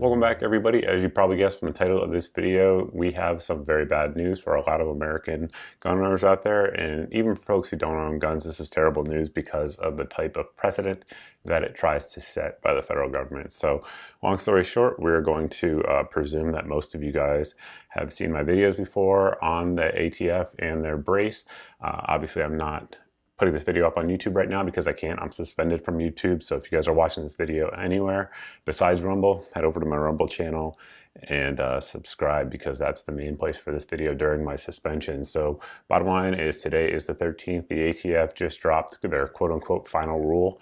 Welcome back, everybody. As you probably guessed from the title of this video, we have some very bad news for a lot of American gun owners out there, and even for folks who don't own guns, this is terrible news because of the type of precedent that it tries to set by the federal government. So, long story short, we're going to presume that most of you guys have seen my videos before on the ATF and their brace. Obviously, I'm not putting this video up on YouTube right now because I can't. I'm suspended from YouTube. So if you guys are watching this video anywhere besides Rumble, head over to my Rumble channel and subscribe, because that's the main place for this video during my suspension. So bottom line is, today is the 13th. The ATF just dropped their quote unquote final rule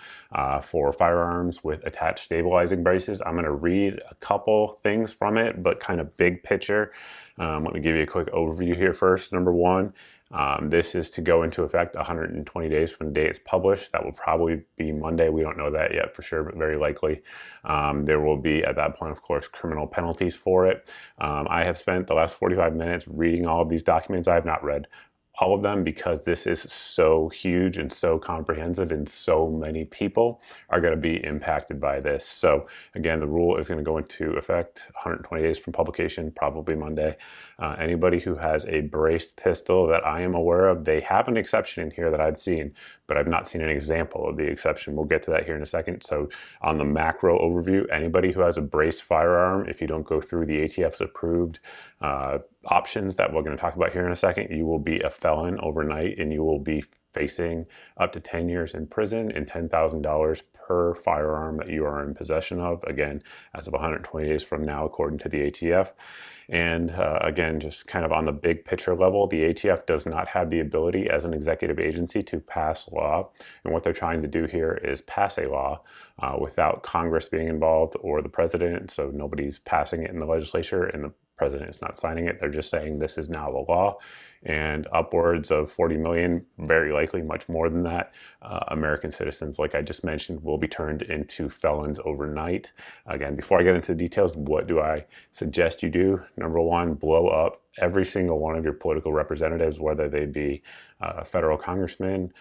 for firearms with attached stabilizing braces. I'm going to read a couple things from it, but kind of big picture. Let me give you a quick overview here first. Number one, this is to go into effect 120 days from the day it's published. That will probably be Monday. We don't know that yet for sure, but very likely. There will be, at that point, of course, criminal penalties for it. I have spent the last 45 minutes reading all of these documents. I have not read all of them because this is so huge and so comprehensive, and so many people are going to be impacted by this. So again, the rule is going to go into effect 120 days from publication, probably Monday. Anybody who has a braced pistol that I am aware of, they have an exception in here that I've seen, but I've not seen an example of the exception. We'll get to that here in a second. So on the macro overview, anybody who has a braced firearm, if you don't go through the ATF's approved options that we're going to talk about here in a second, you will be a felon overnight, and you will be facing up to 10 years in prison and $10,000 per firearm that you are in possession of, again, as of 120 days from now, according to the ATF. And again, just kind of on the big picture level, the ATF does not have the ability as an executive agency to pass law. And what they're trying to do here is pass a law without Congress being involved or the president. So nobody's passing it in the legislature, and the president is not signing it. They're just saying this is now the law, and upwards of 40 million, very likely much more than that, American citizens, like I just mentioned, will be turned into felons overnight. Again, before I get into the details, what do I suggest you do? Number one, blow up every single one of your political representatives, whether they be federal congressmen,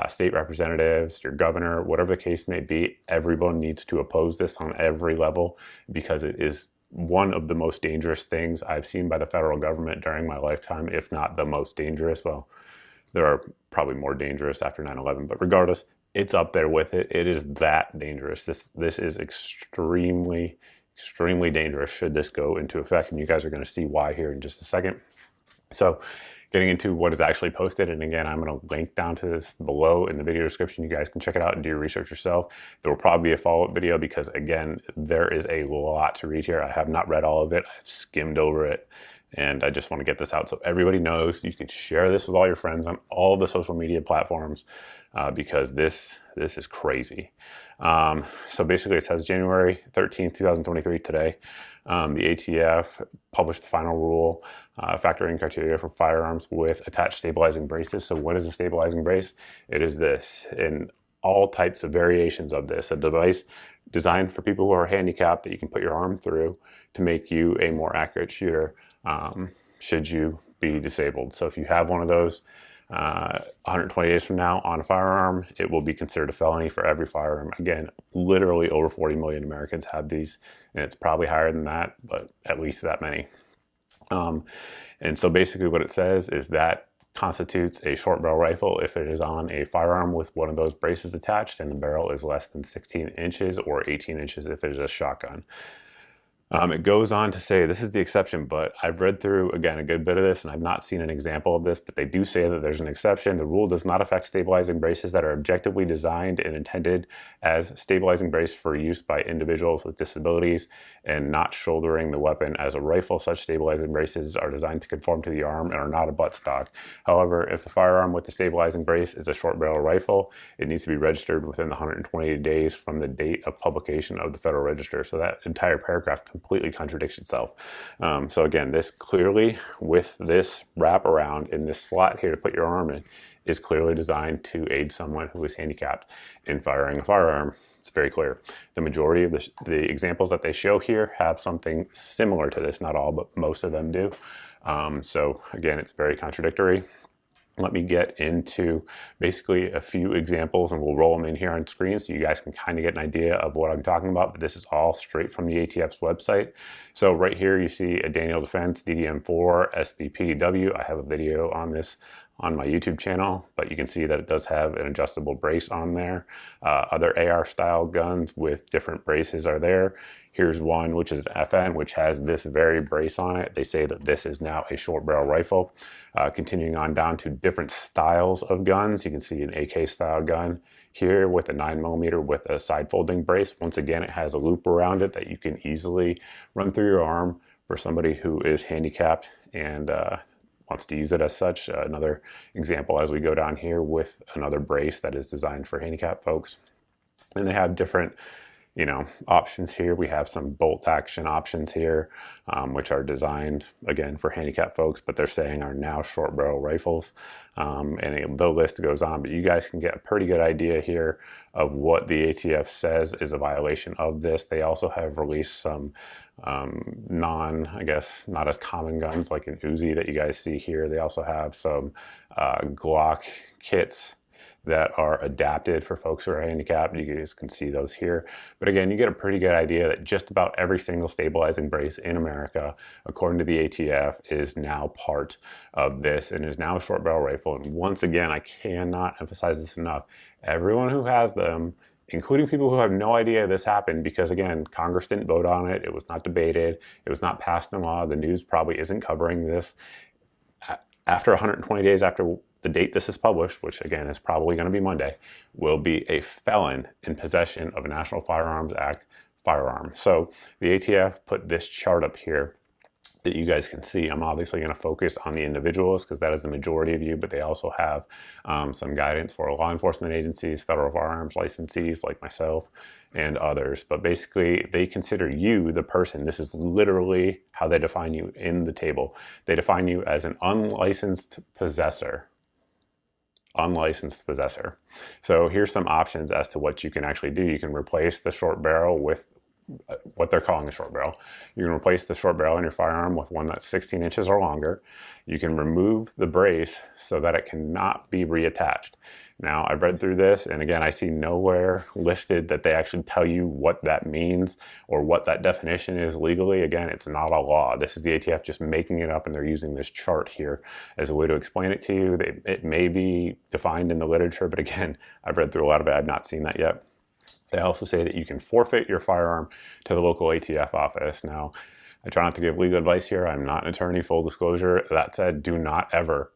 state representatives, your governor, whatever the case may be. Everyone needs to oppose this on every level, because it is one of the most dangerous things I've seen by the federal government during my lifetime, if not the most dangerous. Well, there are probably more dangerous after 9/11, but regardless, it's up there with it. It is that dangerous. This is extremely, extremely dangerous should this go into effect, and you guys are going to see why here in just a second. So getting into what is actually posted, and again, I'm going to link down to this below in the video description. You guys can check it out and do your research yourself. There will probably be a follow-up video because, again, there is a lot to read here. I have not read all of it. I've skimmed over it, and I just want to get this out so everybody knows. You can share this with all your friends on all the social media platforms, because this is crazy. So basically, it says January 13th, 2023, today. The ATF published the final rule factoring criteria for firearms with attached stabilizing braces. So what is a stabilizing brace? It is this, in all types of variations of this, a device designed for people who are handicapped that you can put your arm through to make you a more accurate shooter should you be disabled. So if you have one of those 120 days from now on a firearm, it will be considered a felony for every firearm. Again, literally over 40 million Americans have these, and it's probably higher than that, but at least that many. And so basically what it says is that constitutes a short barrel rifle if it is on a firearm with one of those braces attached and the barrel is less than 16 inches or 18 inches if it is a shotgun. It goes on to say, this is the exception, but I've read through, again, a good bit of this, and I've not seen an example of this, but they do say that there's an exception. The rule does not affect stabilizing braces that are objectively designed and intended as stabilizing brace for use by individuals with disabilities and not shouldering the weapon as a rifle. Such stabilizing braces are designed to conform to the arm and are not a buttstock. However, if the firearm with the stabilizing brace is a short barrel rifle, it needs to be registered within the 120 days from the date of publication of the Federal Register. So that entire paragraph completely contradicts itself. So again, this clearly, with this wraparound in this slot here to put your arm in, is clearly designed to aid someone who is handicapped in firing a firearm. It's very clear. The majority of the examples that they show here have something similar to this. Not all, but most of them do. So again, it's very contradictory. let me get into basically a few examples, and we'll roll them in here on screen so you guys can kind of get an idea of what I'm talking about. But this is all straight from the ATF's website. So right here you see a Daniel Defense DDM4 SBPW. I have a video on this on my YouTube channel, but you can see that it does have an adjustable brace on there. Other AR style guns with different braces are there. Here's one which is an FN, which has this very brace on it. They say that this is now a short barrel rifle. Continuing on down to different styles of guns, you can see an AK style gun here with a 9mm with a side folding brace. Once again, it has a loop around it that you can easily run through your arm for somebody who is handicapped and wants to use it as such. Another example as we go down here with another brace that is designed for handicapped folks. And they have different options here. We have some bolt action options here, which are designed again for handicapped folks, but they're saying are now short barrel rifles. And the list goes on, but you guys can get a pretty good idea here of what the ATF says is a violation of this. They also have released some I guess not as common guns like an Uzi that you guys see here. They also have some Glock kits that are adapted for folks who are handicapped. You guys can see those here. But again, you get a pretty good idea that just about every single stabilizing brace in America, according to the ATF, is now part of this and is now a short barrel rifle. And once again, I cannot emphasize this enough. Everyone who has them, including people who have no idea this happened, because again, Congress didn't vote on it. It was not debated. It was not passed in law. The news probably isn't covering this. After 120 days after the date this is published, which again is probably going to be Monday, will be a felon in possession of a National Firearms Act firearm. So the ATF put this chart up here that you guys can see. I'm obviously going to focus on the individuals because that is the majority of you, but they also have some guidance for law enforcement agencies, federal firearms licensees like myself, and others. But basically, they consider you the person. This is literally how they define you in the table. They define you as an unlicensed possessor. Unlicensed possessor. So here's some options as to what you can actually do. You can replace the short barrel with what they're calling a short barrel. You can replace the short barrel in your firearm with one that's 16 inches or longer. You can remove the brace so that it cannot be reattached. Now, I've read through this, and again, I see nowhere listed that they actually tell you what that means or what that definition is legally. Again, it's not a law. This is the ATF just making it up, and they're using this chart here as a way to explain it to you. It may be defined in the literature, but again, I've read through a lot of it. I've not seen that yet. They also say that you can forfeit your firearm to the local ATF office. Now, I try not to give legal advice here. I'm not an attorney, full disclosure. That said, do not ever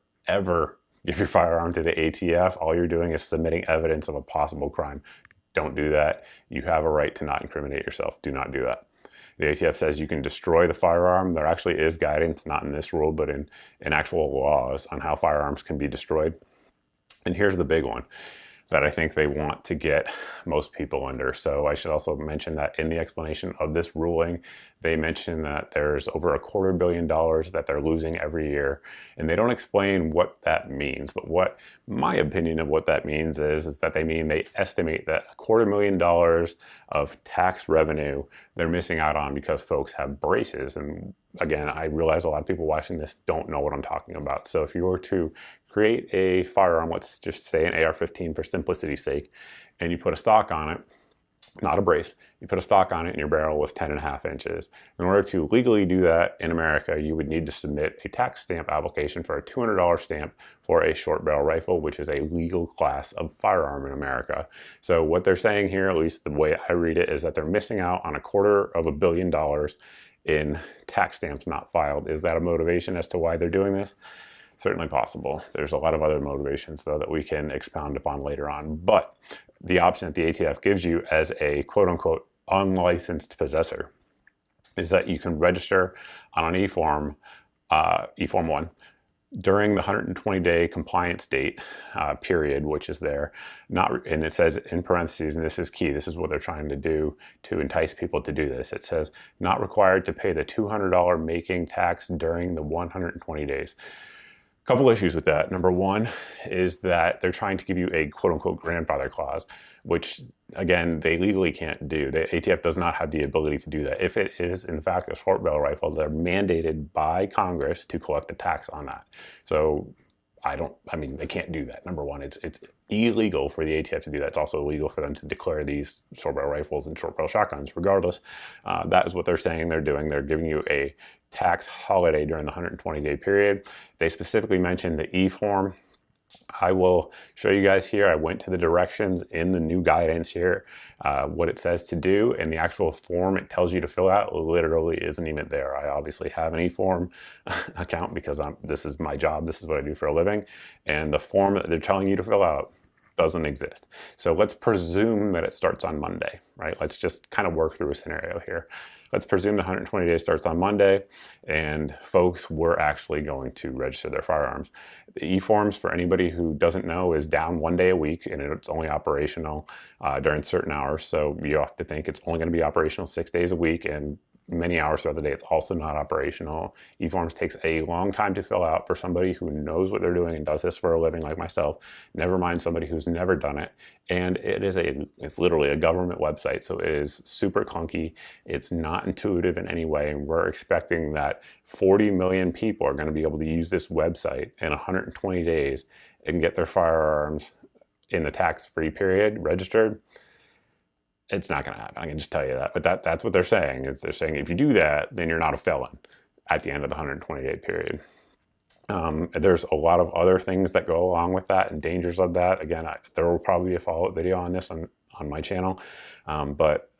give your firearm to the ATF. All you're doing is submitting evidence of a possible crime. Don't do that. You have a right to not incriminate yourself. Do not do that. The ATF says you can destroy the firearm. There actually is guidance, not in this rule, but in actual laws on how firearms can be destroyed. And here's the big one that I think they want to get most people under. So I should also mention that in the explanation of this ruling, they mention that there's over $250 million that they're losing every year. And they don't explain what that means. But what my opinion of what that means is that they estimate that $250,000 of tax revenue they're missing out on because folks have braces. And again, I realize a lot of people watching this don't know what I'm talking about. So if you were to create a firearm, let's just say an AR-15 for simplicity's sake, and you put a stock on it, not a brace, you put a stock on it and your barrel was 10.5 inches. In order to legally do that in America, you would need to submit a tax stamp application for a $200 stamp for a short barrel rifle, which is a legal class of firearm in America. So what they're saying here, at least the way I read it, is that they're missing out on $250 million in tax stamps not filed. Is that a motivation as to why they're doing this? Certainly possible. There's a lot of other motivations, though, that we can expound upon later on. But the option that the ATF gives you as a quote-unquote unlicensed possessor is that you can register on an E-form, E-form 1, during the 120-day compliance date period, which is there. And it says in parentheses, and this is key, this is what they're trying to do to entice people to do this. It says, not required to pay the $200 making tax during the 120 days. Couple issues with that. Number one is that they're trying to give you a quote-unquote grandfather clause, which again, they legally can't do. The ATF does not have the ability to do that. If it is in fact a short barrel rifle, they're mandated by Congress to collect the tax on that. So I mean, they can't do that. Number one, it's illegal for the ATF to do that. It's also illegal for them to declare these short barrel rifles and short barrel shotguns. Regardless, that is what they're saying they're doing. They're giving you a tax holiday during the 120-day period. They specifically mentioned the E-form. I will show you guys here. I went to the directions in the new guidance here, what it says to do, and the actual form it tells you to fill out literally isn't even there. I obviously have an E-form account because this is my job. This is what I do for a living, and the form that they're telling you to fill out doesn't exist. So let's presume that it starts on Monday, right? Let's just kind of work through a scenario here. Let's presume the 120 days starts on Monday and folks were actually going to register their firearms. The E-forms, for anybody who doesn't know, is down 1 day a week, and it's only operational during certain hours. So you have to think it's only going to be operational 6 days a week, and many hours throughout the day it's also not operational. E-forms takes a long time to fill out for somebody who knows what they're doing and does this for a living like myself, never mind somebody who's never done it. And it's literally a government website, so it is super clunky. It's not intuitive in any way, and we're expecting that 40 million people are going to be able to use this website in 120 days and get their firearms in the tax-free period registered. It's not going to happen. I can just tell you that. But that's what they're saying. They're saying if you do that, then you're not a felon at the end of the 120-day period. There's a lot of other things that go along with that and dangers of that. Again, there will probably be a follow-up video on this on my channel. But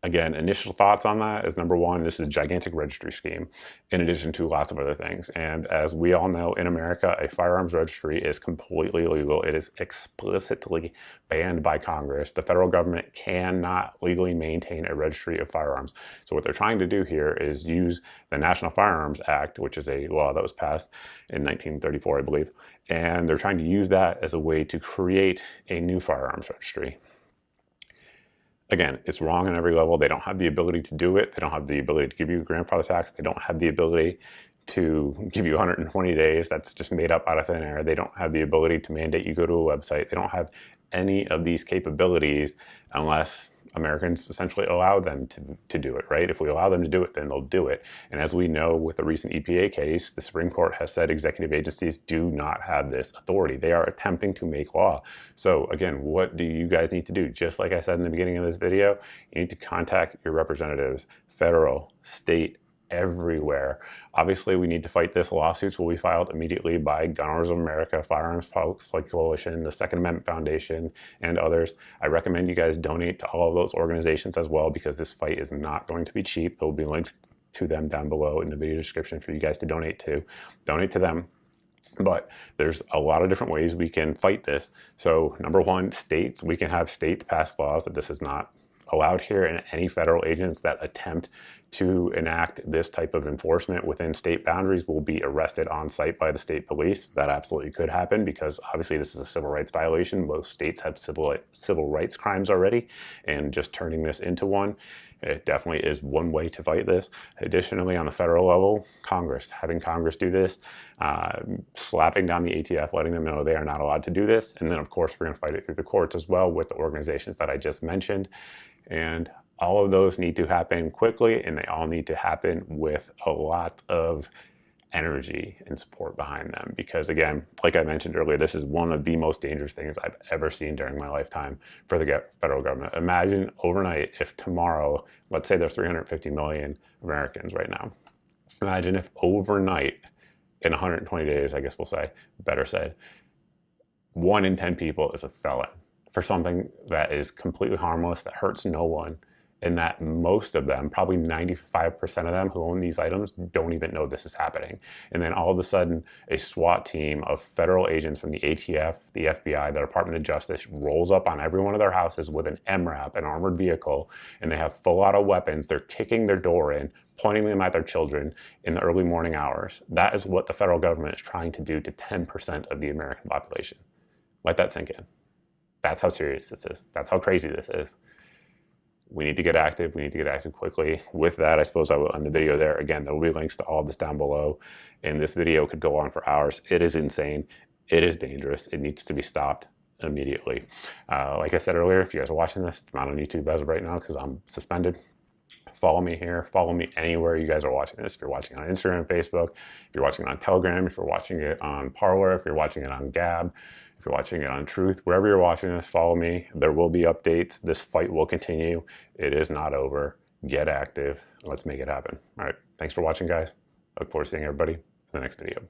again, initial thoughts on that is, number one, this is a gigantic registry scheme in addition to lots of other things. And as we all know, in America, a firearms registry is completely illegal. It is explicitly banned by Congress. The federal government cannot legally maintain a registry of firearms. So what they're trying to do here is use the National Firearms Act, which is a law that was passed in 1934, I believe. And they're trying to use that as a way to create a new firearms registry. Again, it's wrong on every level. They don't have the ability to do it. They don't have the ability to give you a grandfather tax. They don't have the ability to give you 120 days. That's just made up out of thin air. They don't have the ability to mandate you go to a website. They don't have any of these capabilities unless Americans essentially allow them to do it, right? If we allow them to do it, then they'll do it. And as we know with the recent EPA case, the Supreme Court has said executive agencies do not have this authority. They are attempting to make law. So again, what do you guys need to do? Just like I said in the beginning of this video, you need to contact your representatives, federal, state, everywhere. Obviously, we need to fight this. Lawsuits will be filed immediately by Gun Owners of America, Firearms Policy Coalition, the Second Amendment Foundation, and others. I recommend you guys donate to all of those organizations as well, because this fight is not going to be cheap. There will be links to them down below in the video description for you guys to donate to. Donate to them. But there's a lot of different ways we can fight this. So number one, states, we can have states pass laws that this is not allowed here, and any federal agents that attempt to enact this type of enforcement within state boundaries will be arrested on site by the state police. That absolutely could happen because obviously this is a civil rights violation. Most states have civil rights crimes already, and just turning this into one, it definitely is one way to fight this. Additionally, on the federal level, having Congress do this, slapping down the ATF, letting them know they are not allowed to do this. And then of course, we're gonna fight it through the courts as well with the organizations that I just mentioned. And all of those need to happen quickly, and they all need to happen with a lot of energy and support behind them. Because again, like I mentioned earlier, this is one of the most dangerous things I've ever seen during my lifetime for the federal government. Imagine overnight if tomorrow, let's say there's 350 million Americans right now. Imagine if overnight, in 120 days, I guess we'll say, better said, 1 in 10 people is a felon for something that is completely harmless, that hurts no one, and that most of them, probably 95% of them who own these items, don't even know this is happening. And then all of a sudden, a SWAT team of federal agents from the ATF, the FBI, the Department of Justice rolls up on every one of their houses with an MRAP, an armored vehicle, and they have full auto weapons. They're kicking their door in, pointing them at their children in the early morning hours. That is what the federal government is trying to do to 10% of the American population. Let that sink in. That's how serious this is. That's how crazy this is. We need to get active. We need to get active quickly. With that, I suppose I will end the video there. Again, there will be links to all of this down below. And this video could go on for hours. It is insane. It is dangerous. It needs to be stopped immediately. Like I said earlier, if you guys are watching this, it's not on YouTube as of right now because I'm suspended. Follow me here. Follow me anywhere you guys are watching this. If you're watching on Instagram, Facebook, if you're watching on Telegram, if you're watching it on Parler, if you're watching it on Gab, if you're watching it on Truth, wherever you're watching this, follow me. There will be updates. This fight will continue. It is not over. Get active. Let's make it happen. All right. Thanks for watching, guys. Look forward to seeing everybody in the next video.